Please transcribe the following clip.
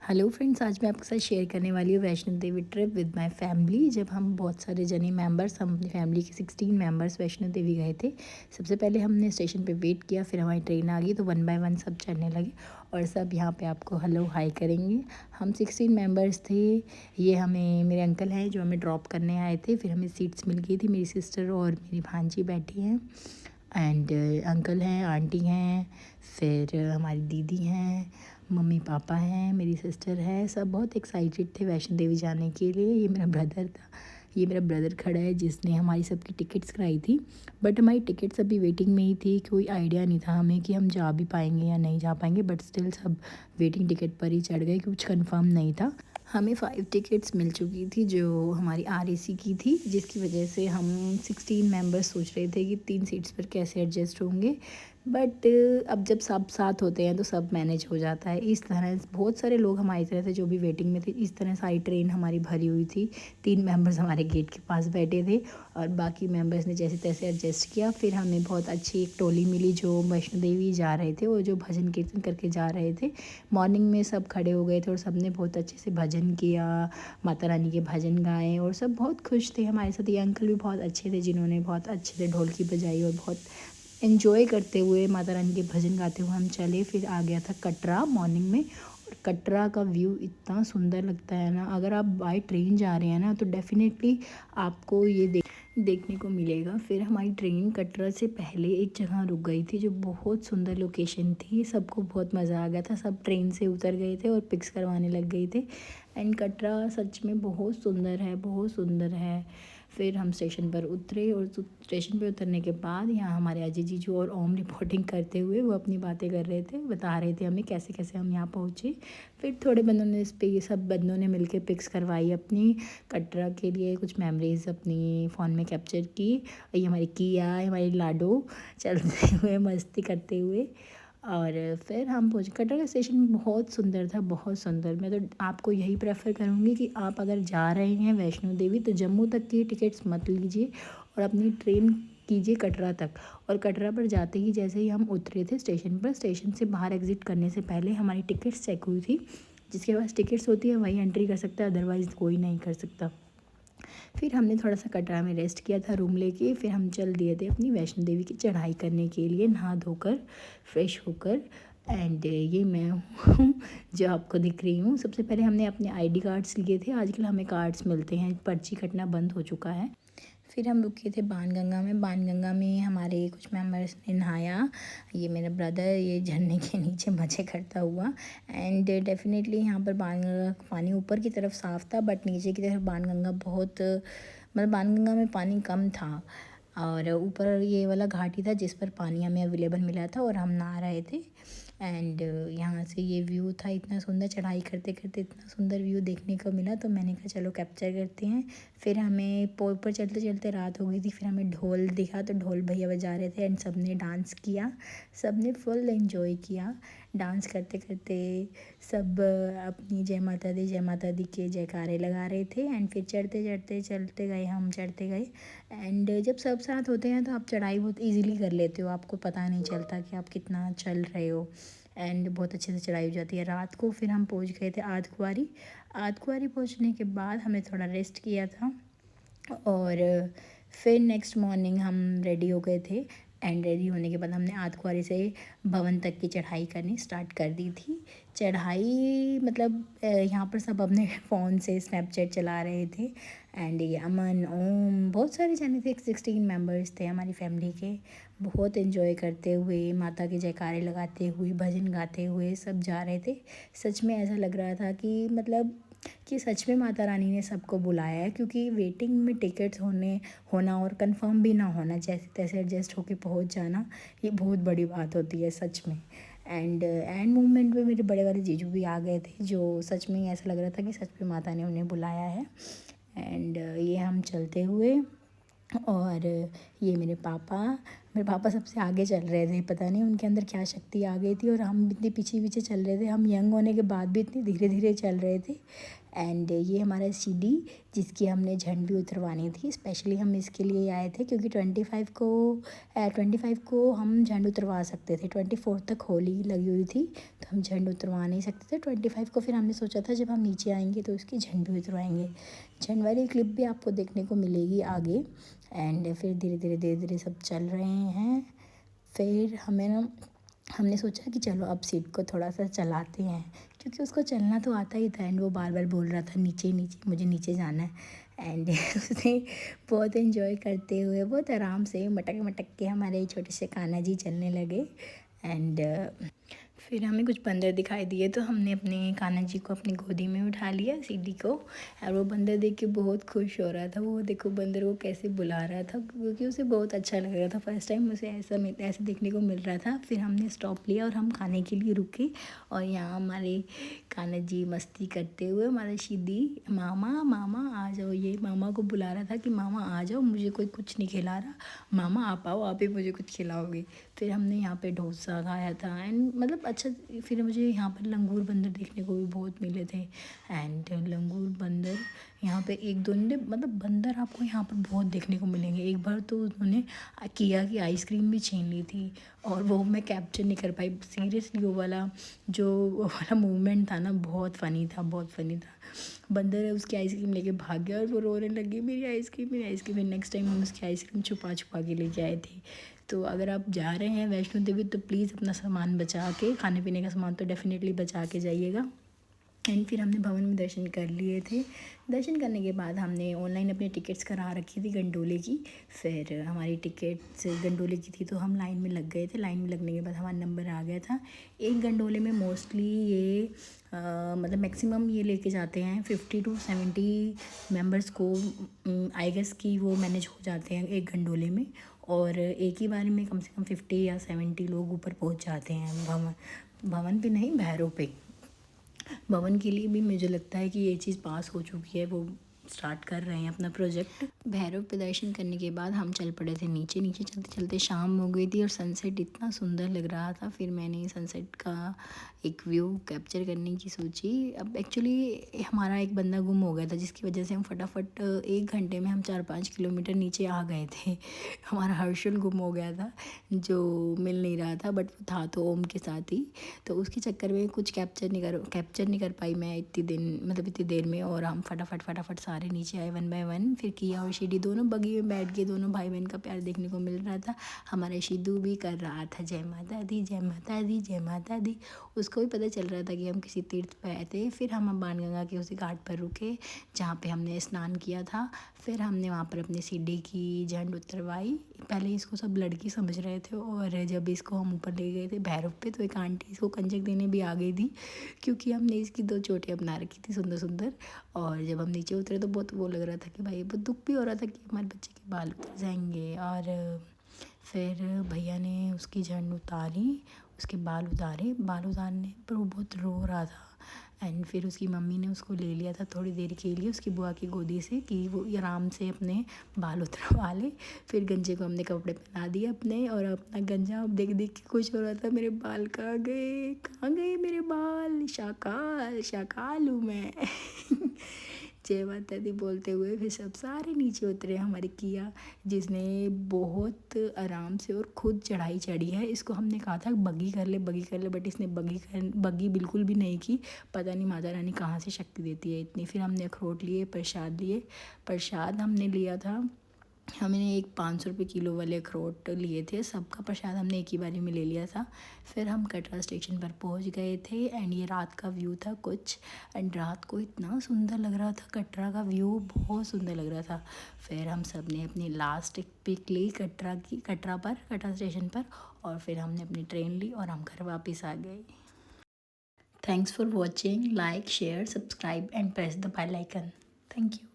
Hello friends, आज मैं आपके साथ शेयर करने वाली हूँ Vaishno Devi trip with my family. जब हम बहुत सारे जने मेंबर्स, हम अपनी फैमिली के 16 मेंबर्स वैष्णो देवी गए थे। सबसे पहले हमने स्टेशन पे वेट किया, फिर हमारी ट्रेन आ गई तो वन बाय वन सब चढ़ने लगे और सब यहाँ पे आपको हेलो हाय करेंगे। हम 16 मेंबर्स थे। ये हमें मेरे अंकल हैं जो हमें ड्रॉप करने आए थे, फिर हमें सीट्स मिल गई थी। मेरी सिस्टर और मेरी भांजी बैठी हैं एंड अंकल हैं, आंटी हैं, फिर हमारी दीदी हैं, मम्मी पापा हैं, मेरी सिस्टर है। सब बहुत एक्साइटेड थे वैष्णो देवी जाने के लिए। ये मेरा ब्रदर था, ये मेरा ब्रदर खड़ा है जिसने हमारी सबकी टिकट्स कराई थी। बट हमारी टिकट्स अभी वेटिंग में ही थी, कोई आइडिया नहीं था हमें कि हम जा भी पाएंगे या नहीं जा पाएंगे। बट स्टिल सब वेटिंग टिकट पर ही चढ़ गए, कुछ कंफर्म नहीं था। हमें 5 टिकट्स मिल चुकी थी जो हमारी आरएसी की थी, जिसकी वजह से हम 16 मेंबर्स सोच रहे थे कि 3 सीट्स पर कैसे एडजस्ट होंगे। बट अब जब सब साथ होते हैं तो सब मैनेज हो जाता है। इस तरह बहुत सारे लोग हमारी तरह थे जो भी वेटिंग में थे। इस तरह सारी ट्रेन हमारी भरी हुई थी। 3 मेंबर्स हमारे गेट के पास बैठे थे और बाकी मेंबर्स ने जैसे तैसे एडजस्ट किया। फिर हमें बहुत अच्छी एक टोली मिली जो वैष्णो देवी जा रहे थे और जो भजन कीर्तन करके जा रहे थे। मॉर्निंग में सब खड़े हो गए थे और सब ने बहुत अच्छे से भजन किया, माता रानी के भजन गाए और सब बहुत खुश थे हमारे साथ। ये अंकल भी बहुत अच्छे थे जिन्होंने बहुत अच्छे से ढोलकी बजाई और बहुत एंजॉय करते हुए माता रानी के भजन गाते हुए हम चले। फिर आ गया था कटरा मॉर्निंग में, और कटरा का व्यू इतना सुंदर लगता है ना। अगर आप बाय ट्रेन जा रहे हैं ना तो डेफिनेटली आपको ये देखने को मिलेगा। फिर हमारी ट्रेन कटरा से पहले एक जगह रुक गई थी जो बहुत सुंदर लोकेशन थी। सबको बहुत मज़ा आ गया था, सब ट्रेन से उतर गए थे और पिक्स करवाने लग गए थे। एंड कटरा सच में बहुत सुंदर है, बहुत सुंदर है। फिर हम स्टेशन पर उतरे और स्टेशन पर उतरने के बाद यहाँ हमारे अजय जीजू और ओम रिपोर्टिंग करते हुए वो अपनी बातें कर रहे थे, बता रहे थे हमें कैसे कैसे हम यहाँ पहुँचे। फिर थोड़े बंदों ने इस पे ये सब बंदों ने मिलके पिक्स करवाई अपनी कटरा के लिए, कुछ मेमोरीज अपनी फ़ोन में कैप्चर की। ये हमारी किया, हमारी लाडो चलते हुए मस्ती करते हुए। और फिर हम पहुँचे। कटरा स्टेशन बहुत सुंदर था, बहुत सुंदर। मैं तो आपको यही प्रेफर करूँगी कि आप अगर जा रहे हैं वैष्णो देवी तो जम्मू तक की टिकट्स मत लीजिए और अपनी ट्रेन कीजिए कटरा तक। और कटरा पर जाते ही जैसे ही हम उतरे थे स्टेशन पर, स्टेशन से बाहर एग्ज़िट करने से पहले हमारी टिकट्स चेक हुई थी। जिसके पास टिकट्स होती है वही एंट्री कर सकता है, अदरवाइज़ कोई नहीं कर सकता। फिर हमने थोड़ा सा कटरा में रेस्ट किया था रूम लेके। फिर हम चल दिए थे अपनी वैष्णो देवी की चढ़ाई करने के लिए, नहा धोकर फ्रेश होकर। एंड ये मैं हूँ जो आपको दिख रही हूँ। सबसे पहले हमने अपने आईडी कार्ड्स लिए थे। आजकल हमें कार्ड्स मिलते हैं, पर्ची कटना बंद हो चुका है। फिर हम रुके थे बाणगंगा में। बाणगंगा में हमारे कुछ मेंबर्स ने नहाया। ये मेरा ब्रदर ये झरने के नीचे मज़े करता हुआ। एंड डेफिनेटली यहाँ पर बाणगंगा का पानी ऊपर की तरफ साफ़ था, बट नीचे की तरफ बाणगंगा बहुत, मतलब बाणगंगा में पानी कम था। और ऊपर ये वाला घाटी था जिस पर पानी हमें अवेलेबल मिला था और हम नहा रहे थे। एंड यहाँ से ये व्यू था इतना सुंदर, चढ़ाई करते करते इतना सुंदर व्यू देखने को मिला तो मैंने कहा चलो कैप्चर करते हैं। फिर हमें ऊपर चलते चलते रात हो गई थी। फिर हमें ढोल दिखा तो ढोल भैया बजा रहे थे एंड सब ने डांस किया, सब ने फुल एंजॉय किया। डांस करते करते सब अपनी जय माता दी के जयकारे लगा रहे थे। एंड फिर चढ़ते चढ़ते चलते गए, हम चढ़ते गए। एंड जब सब साथ होते हैं तो आप चढ़ाई बहुत इजीली कर लेते हो, आपको पता नहीं चलता कि आप कितना चल रहे हो। एंड बहुत अच्छे से चढ़ाई हो जाती है। रात को फिर हम पहुंच गए थे आधकुआरी। आधकुआरी पहुंचने के बाद हमने थोड़ा रेस्ट किया था और फिर नेक्स्ट मॉर्निंग हम रेडी हो गए थे। एंड रेडी होने के बाद हमने आधकुआरी से भवन तक की चढ़ाई करनी स्टार्ट कर दी थी। चढ़ाई मतलब यहाँ पर सब अपने फ़ोन से स्नैपचैट चला रहे थे। एंड ये अमन, ओम, बहुत सारे जने थे, 16 मेंबर्स थे हमारी फैमिली के। बहुत एंजॉय करते हुए, माता के जयकारे लगाते हुए, भजन गाते हुए सब जा रहे थे। सच में ऐसा लग रहा था कि मतलब कि सच में माता रानी ने सबको बुलाया है, क्योंकि वेटिंग में टिकट्स होना और कंफर्म भी ना होना, जैसे तैसे एडजस्ट होके पहुंच जाना, ये बहुत बड़ी बात होती है सच में। एंड मोमेंट में मेरे बड़े वाले जीजू भी आ गए थे, जो सच में ऐसा लग रहा था कि सच में माता ने उन्हें बुलाया है। एंड ये हम चलते हुए, और ये मेरे पापा सबसे आगे चल रहे थे। पता नहीं उनके अंदर क्या शक्ति आ गई थी और हम इतने पीछे पीछे चल रहे थे। हम यंग होने के बाद भी इतनी धीरे धीरे चल रहे थे। एंड ये हमारा सीडी जिसकी हमने झंड भी उतरवानी थी। स्पेशली हम इसके लिए आए थे क्योंकि 25 को हम झंड उतरवा सकते थे। 24 तक होली लगी हुई थी तो हम झंड उतरवा नहीं सकते थे। 25 को फिर हमने सोचा था जब हम नीचे आएंगे तो उसकी झंड भी उतरवाएंगे। झंड वाली क्लिप भी आपको देखने को मिलेगी आगे। एंड फिर धीरे धीरे सब चल रहे हैं। फिर हमने सोचा कि चलो अब सीट को थोड़ा सा चलाते हैं क्योंकि उसको चलना तो आता ही था। एंड वो बार बार बोल रहा था नीचे नीचे, मुझे नीचे जाना है। एंड उसने बहुत एंजॉय करते हुए बहुत आराम से मटक मटक के हमारे छोटे से कान्हा जी चलने लगे। एंड फिर हमें कुछ बंदर दिखाई दिए तो हमने अपने कान्हा जी को अपनी गोदी में उठा लिया, सीडी को। और वो बंदर देख के बहुत खुश हो रहा था। वो देखो बंदर को कैसे बुला रहा था क्योंकि उसे बहुत अच्छा लग रहा था। फर्स्ट टाइम उसे ऐसे देखने को मिल रहा था। फिर हमने स्टॉप लिया और हम खाने के लिए रुके और यहाँ हमारे कान्हा जी मस्ती करते हुए हमारा सीडी मामा मामा आ जाओ, ये मामा को बुला रहा था कि मामा आ जाओ, मुझे कोई कुछ नहीं खिला रहा, मामा आप आओ, आप ही मुझे कुछ खिलाओगे। फिर हमने यहाँ पे डोसा खाया था एंड मतलब अच्छा। फिर मुझे यहाँ पर लंगूर बंदर देखने को भी बहुत मिले थे। एंड लंगूर बंदर यहाँ पे एक दो ने मतलब बंदर आपको यहाँ पर बहुत देखने को मिलेंगे। एक बार तो उन्होंने किया कि आइसक्रीम भी छीन ली थी और वो मैं कैप्चर नहीं कर पाई। सीरियसली वो वाला मूवमेंट था ना, बहुत फ़नी था, बहुत फ़नी था। बंदर उसकी आइसक्रीम लेके भाग गया और वो रोने लगी, मेरी आइसक्रीम मेरी आइसक्रीम। फिर नेक्स्ट टाइम हम उसकी आइसक्रीम छुपा छुपा के लेके आए थे। तो अगर आप जा रहे हैं वैष्णो देवी तो प्लीज़ अपना सामान बचा के, खाने पीने का सामान तो डेफ़िनेटली बचा के जाइएगा। एंड फिर हमने भवन में दर्शन कर लिए थे। दर्शन करने के बाद हमने ऑनलाइन अपनी टिकट्स करा रखी थी गंडोले की। फिर हमारी टिकट्स गंडोले की थी तो हम लाइन में लग गए थे। लाइन में लगने के बाद हमारा नंबर आ गया था। एक गंडोले में मोस्टली ये मतलब मैक्सिमम ये लेके जाते हैं 50 to 70 मेंबर्स को। आई गेस कि वो मैनेज हो जाते हैं एक गंडोले में और एक ही बार में कम से कम 50 या 70 लोग ऊपर पहुंच जाते हैं। भवन पे नहीं, भैरव पे। भवन के लिए भी मुझे लगता है कि ये चीज़ पास हो चुकी है, वो स्टार्ट कर रहे हैं अपना प्रोजेक्ट। भैरव पे दर्शन करने के बाद हम चल पड़े थे नीचे। नीचे चलते चलते शाम हो गई थी और सनसेट इतना सुंदर लग रहा था। फिर मैंने सनसेट का एक व्यू कैप्चर करने की सोची। अब एक्चुअली हमारा एक बंदा गुम हो गया था जिसकी वजह से हम फटाफट 1 घंटे में हम 4-5 किलोमीटर नीचे आ गए थे। हमारा हर्षल गुम हो गया था जो मिल नहीं रहा था, बट वो था तो ओम के साथ ही। तो उसके चक्कर में कुछ कैप्चर नहीं कर पाई मैं इतनी देर में। और हम फटाफट सारे नीचे आए 1 by 1। फिर किया और शिडी दोनों बगी में बैठ के दोनों भाई बहन का प्यार देखने को मिल रहा था। हमारा शिदू भी कर रहा था जय माता दी जय माता दी जय माता दी। उसको भी पता चल रहा था कि हम किसी तीर्थ पे आए थे। फिर हम बाणगंगा के उसी घाट पर रुके जहाँ पे हमने स्नान किया था। फिर हमने वहाँ पर अपनी सीडी की झंड उतरवाई। पहले इसको सब लड़की समझ रहे थे और जब इसको हम ऊपर ले गए थे भैरव पे तो एक आंटी इसको कंजक देने भी आ गई थी क्योंकि हमने इसकी 2 चोटियाँ बना रखी थी सुंदर सुंदर। और जब हम नीचे उतरे तो बहुत वो लग रहा था कि भाई बहुत दुख भी हो रहा था कि हमारे बच्चे के बाल उतर जाएंगे। और फिर भैया ने उसकी झंड उतारी, उसके बाल उतारने पर वो बहुत रो रहा था। एंड फिर उसकी मम्मी ने उसको ले लिया था थोड़ी देर के लिए उसकी बुआ की गोदी से कि वो आराम से अपने बाल उतरवा ले। फिर गंजे को हमने कपड़े पहना दिए अपने और अपना गंजा अब देख देख के खुश हो रहा था, मेरे बाल कहाँ गए मेरे बाल, शाकाल हूँ मैं। जय माता दी बोलते हुए फिर सब सारे नीचे उतरे। हमारी किया जिसने बहुत आराम से और खुद चढ़ाई चढ़ी है। इसको हमने कहा था बगी कर ले बट इसने बगी बिल्कुल भी नहीं की। पता नहीं माता रानी कहाँ से शक्ति देती है इतनी। फिर हमने अखरोट लिए, प्रसाद हमने लिया था। हमने एक 500 रुपये किलो वाले अखरोट लिए थे। सबका प्रसाद हमने एक ही बारी में ले लिया था। फिर हम कटरा स्टेशन पर पहुंच गए थे। एंड ये रात का व्यू था कुछ। एंड रात को इतना सुंदर लग रहा था, कटरा का व्यू बहुत सुंदर लग रहा था। फिर हम सब ने अपनी लास्ट पिक ली कटरा स्टेशन पर। और फिर हमने अपनी ट्रेन ली और हम घर वापस आ गए। Thanks for watching, like share subscribe and press the bell icon. Thank you.